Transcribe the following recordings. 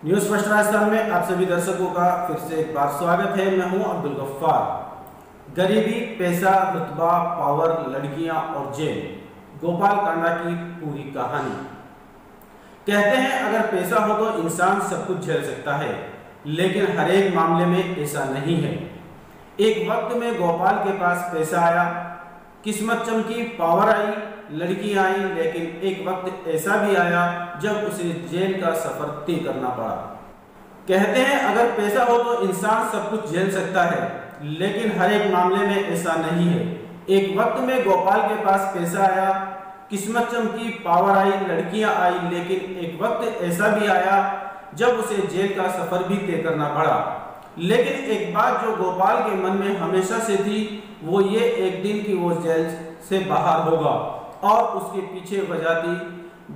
News first Rajasthan में आप सभी दर्शकों का फिर से एक बार स्वागत है। मैं हूं अब्दुल गफ्फार। गरीबी, पैसा, रुतबा, पावर, लड़कियां और जेल, गोपाल कांडा की पूरी कहानी। कहते हैं अगर पैसा हो तो इंसान सब कुछ झेल सकता है, लेकिन हर एक मामले में ऐसा नहीं है। एक वक्त में गोपाल के पास पैसा आया, किस्मत चमकी, पावर आई, लड़की आई, लेकिन एक वक्त ऐसा भी आया जब उसे जेल का सफर तय करना पड़ा। कहते हैं अगर पैसा हो तो इंसान सब कुछ झेल सकता है, लेकिन हर एक मामले में ऐसा नहीं है। एक वक्त में गोपाल के पास पैसा आया, किस्मत चमकी, पावर आई, लड़कियां आई, लेकिन एक वक्त ऐसा भी आया जब उसे जेल का सफर भी तय करना पड़ा। लेकिन एक बात जो गोपाल के मन में हमेशा से थी, वो ये एक दिन की वो जेल से बाहर होगा और उसके पीछे वजह थी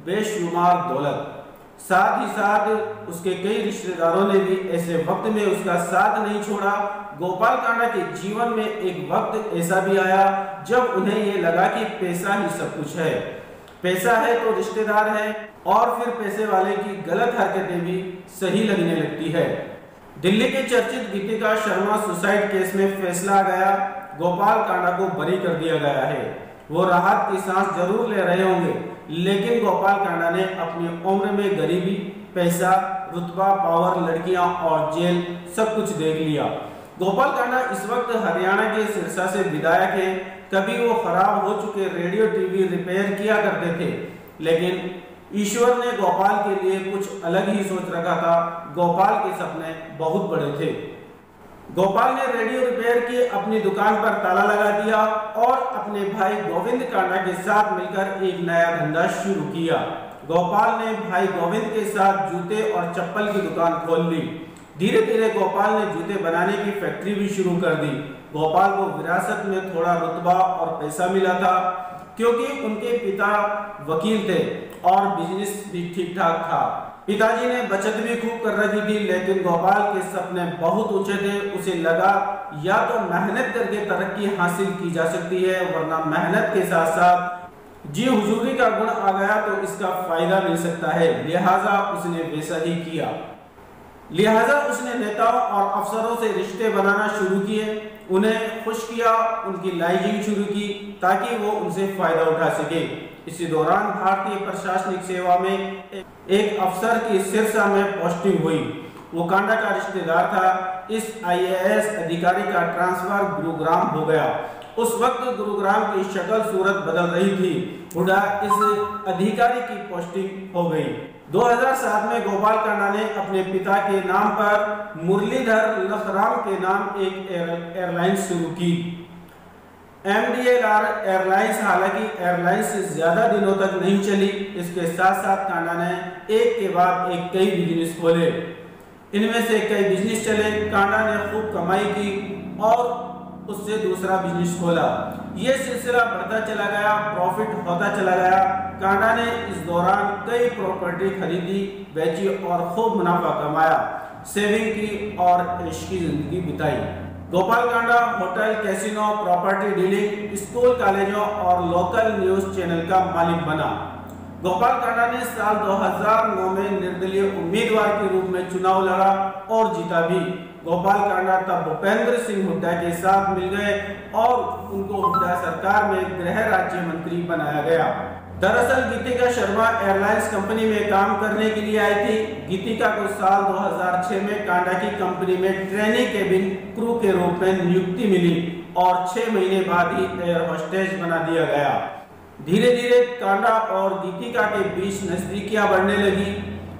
बेशुमार दौलत। साथ ही साथ उसके कई रिश्तेदारों ने भी ऐसे वक्त में उसका साथ नहीं छोड़ा। गोपाल कांडा के जीवन में एक वक्त ऐसा भी आया जब उन्हें ये लगा कि पैसा ही सब कुछ है। पैसा है तो रिश्तेदार है, और फिर पैसे वाले की गलत हरकतें भी सही लगने लगती है। दिल्ली के चर्चित गीतिका शर्मा सुसाइड केस में फैसला आ गया, गोपाल कांडा को बरी कर दिया गया है। वो राहत की सांस जरूर ले रहे होंगे, लेकिन गोपाल कांडा ने अपनी उम्र में गरीबी, पैसा, रुतबा, पावर, लड़कियां और जेल सब कुछ देख लिया। गोपाल कांडा इस वक्त हरियाणा के सिरसा से विधायक हैं। कभी वो खराब हो चुके रेडियो टीवी रिपेयर किया करते थे, लेकिन ईश्वर ने गोपाल के लिए कुछ अलग ही सोच रखा था। गोपाल के सपने बहुत बड़े थे। गोपाल ने रेडियो रिपेयर की अपनी दुकान पर ताला लगा दिया और अपने भाई गोविंद कांडा के साथ मिलकर एक नया धंधा शुरू किया। गोपाल ने भाई गोविंद के साथ जूते और चप्पल की दुकान खोल ली। धीरे धीरे गोपाल ने जूते बनाने की फैक्ट्री भी शुरू कर दी। गोपाल को विरासत में थोड़ा रुतबा और पैसा मिला था, क्योंकि उनके पिता वकील थे और बिजनेस भी ठीक ठाक था। पिताजी ने बचत भी खूब कर रखी थी, लेकिन गोपाल के सपने बहुत ऊंचे थे। उसे लगा या तो मेहनत करके तरक्की हासिल की जा सकती है, वरना मेहनत के साथ साथ जी हुजूरी का गुण आ गया तो इसका फायदा मिल सकता है। लिहाजा उसने वैसा ही किया। लिहाजा उसने नेताओं और अफसरों से रिश्ते बनाना शुरू किए, उन्हें खुश किया, उनकी लाइजिंग शुरू की ताकि वो उनसे फायदा उठा सके। इसी दौरान भारतीय प्रशासनिक सेवा में एक अफसर की सिरसा में पोस्टिंग हुई। वो कांडा का रिश्तेदार था। इस IAS अधिकारी का ट्रांसफर गुरुग्राम हो गया। उस वक्त गुरुग्राम की शक्ल सूरत बदल रही थी। हुडा इस अधिकारी की पोस्टिंग हो गई। 2007 में गोपाल कांडा ने अपने पिता के नाम पर मुरलीधर लखराम के नाम एक एयरलाइंस शुरू की, MDLR एयरलाइंस। हालांकि एयरलाइंस ज्यादा दिनों तक नहीं चली। इसके साथ साथ कांडा ने एक के बाद एक कई बिजनेस खोले। इनमें से कई बिजनेस चले, कांडा ने खूब कमाई की और उससे दूसरा बिजनेस खोला। यह सिलसिला बढ़ता चला गया, प्रॉफिट होता चला गया। कांडा ने इस दौरान कई प्रॉपर्टी खरीदी, बेची और खूब मुनाफा कमाया, सेविंग की और ऐश की जिंदगी बिताई। Gopal Kanda hotel, casino, property dealing, school, कॉलेजों और लोकल न्यूज चैनल का मालिक बना। गोपाल कांडा ने साल 2009 में निर्दलीय उम्मीदवार के रूप में चुनाव लड़ा और जीता भी। गोपाल कांडा तब भूपेंद्र सिंह हुड्डा के साथ मिल गए और उनको हुड्डा सरकार में गृह राज्य मंत्री बनाया गया। दरअसल गीतिका शर्मा एयरलाइंस कंपनी में काम करने के लिए आई थी। गीतिका को साल 2006 में कांडा की कंपनी में ट्रेनिंग केबिन क्रू के रूप में नियुक्ति मिली और 6 महीने बाद ही एयर होस्टेस बना दिया गया। धीरे धीरे कांडा और गीतिका के बीच नजदीकियां बढ़ने लगी।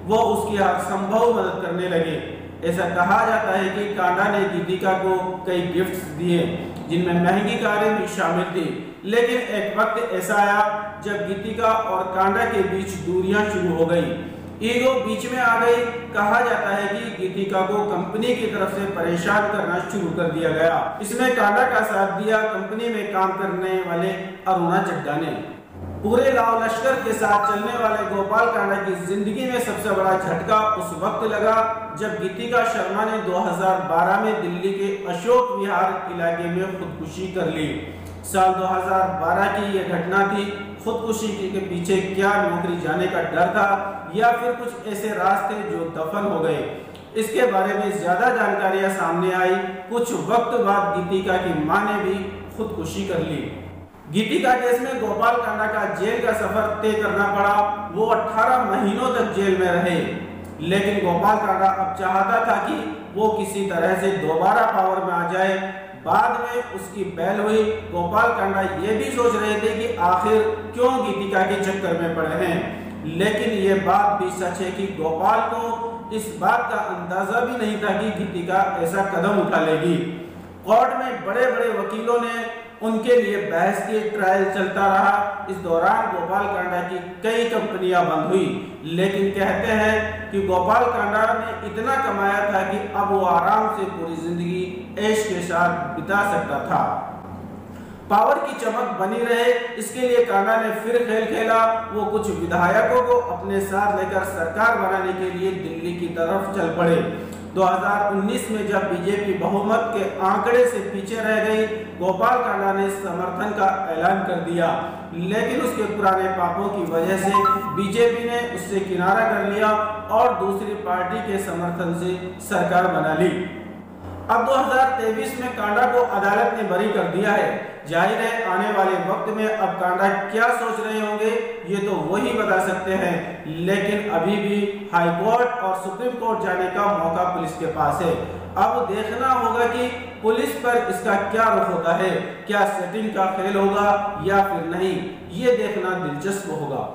वो उसकी हर संभव मदद करने लगे। ऐसा कहा जाता है कि कांडा ने गीतिका को कई गिफ्ट्स दिए, जिनमें महंगी कारें भी शामिल थी। लेकिन एक वक्त ऐसा आया जब गीतिका और कांडा के बीच दूरियां शुरू हो गई, ईगो बीच में आ गई। कहा जाता है कि गीतिका को कंपनी की तरफ से परेशान करना शुरू कर दिया गया। इसमें कांडा का साथ दिया कंपनी में काम करने वाले अरुणा चड्ढा ने। पूरे लाव लश्कर के साथ चलने वाले गोपाल कांडा की जिंदगी में सबसे बड़ा झटका उस वक्त लगा जब गीतिका शर्मा ने 2012 में दिल्ली के अशोक विहार इलाके में खुदकुशी कर ली। साल 2012 की यह घटना थी। खुदकुशी के पीछे क्या नौकरी जाने का डर था या फिर कुछ ऐसे रास्ते जो दफन हो गए, इसके बारे में ज्यादा जानकारियां सामने आई। कुछ वक्त बाद गीतिका की मां ने भी खुदकुशी कर ली। गीतिका केस में गोपाल कांडा का जेल का सफर तय करना पड़ा। वो 18 महीनों तक जेल में रहे, लेकिन गोपाल कांडा अब चाहता था कि वो किसी तरह से दोबारा पावर में आ जाए। बाद में उसकी बैल हुई। गोपाल कांडा ये भी सोच रहे थे कि आखिर क्यों गीतिका के चक्कर में पड़े हैं, लेकिन ये बात भी सच है कि गोपाल को इस बात का अंदाजा भी नहीं था कि गीतिका ऐसा कदम उठा लेगी। कोर्ट में बड़े बड़े वकीलों ने उनके लिए बहस की, ट्रायल चलता रहा। इस दौरान गोपाल कांडा की कई कंपनियां बंद हुई, लेकिन कहते हैं कि गोपाल कांडा ने इतना कमाया था कि अब वो आराम से पूरी जिंदगी ऐश के साथ बिता सकता था। पावर की चमक बनी रहे, इसके लिए कांडा ने फिर खेल खेला। वो कुछ विधायकों को अपने साथ लेकर सरकार बनाने के लिए दिल्ली की तरफ चल पड़े। 2019 में जब बीजेपी बहुमत के आंकड़े से पीछे रह गई, गोपाल कांडा ने समर्थन का ऐलान कर दिया, लेकिन उसके पुराने पापों की वजह से बीजेपी ने उससे किनारा कर लिया और दूसरी पार्टी के समर्थन से सरकार बना ली। अब 2023 में कांडा को अदालत ने बरी कर दिया है। जाहिर है आने वाले वक्त में अब कांडा क्या सोच रहे होंगे ये तो वही बता सकते हैं, लेकिन अभी भी हाई कोर्ट और सुप्रीम कोर्ट जाने का मौका पुलिस के पास है। अब देखना होगा कि पुलिस पर इसका क्या रुख होता है, क्या सेटिंग का खेल होगा या फिर नहीं, ये देखना दिलचस्प होगा।